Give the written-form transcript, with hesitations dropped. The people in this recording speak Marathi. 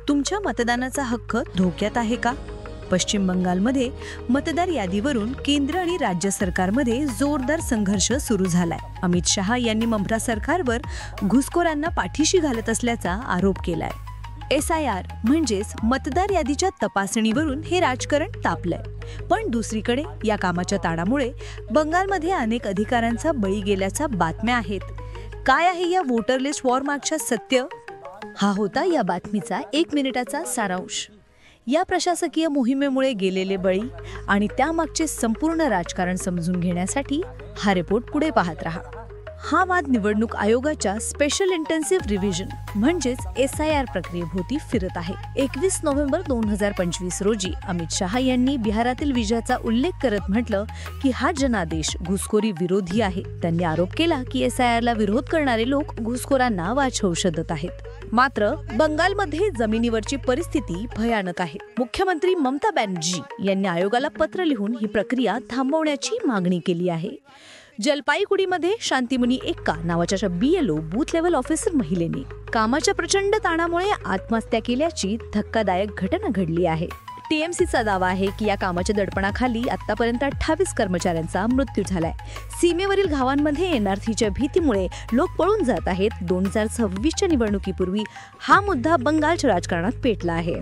तुमच्या मतदानाचा हक्क धोक्यात आहे का? पश्चिम बंगालमध्ये मतदार यादीवरून केंद्र आणि राज्य सरकारमध्ये जोरदार संघर्ष सुरू झालाय. अमित शहा यांनी ममता सरकारवर घुसखोरांना पाठीशी घालत असल्याचा आरोप केलाय. SIR म्हणजेच मतदार यादीच्या तपासणीवरून हे राजकारण तापलंय. पण दुसरीकडे या कामाच्या ताणामुळे बंगालमध्ये अनेक अधिकाऱ्यांचा बळी गेल्याच्या बातम्या आहेत. काय आहे या वोटर लिस्ट वॉर मागच्या सत्य? हा होता या बातमीचा 1 मिनिटाचा सारांश. या प्रशासकीय मोहिमेमुळे गेलेले बळी आणि त्यामागचे संपूर्ण राजकारण समजून घेण्यासाठी हा रिपोर्ट पुढे पाहत रहा. हा वाद निवडणूक आयोगाच्या स्पेशल इंटेन्सिव्ह रिव्हिजन म्हणजेच SIR प्रक्रियेभोवती फिरत आहे. 21 नोव्हेंबर 2025 रोजी अमित शहा यांनी बिहारातील विजयाचा उल्लेख करत म्हटलं की हा जनादेश घुसखोरी विरोधी आहे. त्यांनी आरोप केला की SIRला विरोध करणारे लोक घुसखोरांना वाचवू शोधत आहेत. मात्र बंगालमध्ये जमिनीवरची परिस्थिती भयानक आहे. मुख्यमंत्री ममता बॅनर्जी यांनी आयोगाला पत्र लिहून ही प्रक्रिया थांबवण्याची मागणी केली आहे. जलपाईगुडीमध्ये शांतिमुनी एक्का नावाच्या BLO बूथ लेव्हल ऑफिसर महिलेने कामाच्या प्रचंड ताणामुळे आत्महत्या केल्याची धक्कादायक घटना घडली आहे. TMCचा दावा आहे की या कामाच्या दडपणाखाली आतापर्यंत 28 कर्मचाऱ्यांचा मृत्यू झालाय. सीमेवरील गावांमध्ये NRCच्या भीतीमुळे लोक पळून जात आहेत. 2026च्या निवडणुकीपूर्वी हा मुद्दा बंगालच्या राजकारणात पेटला आहे.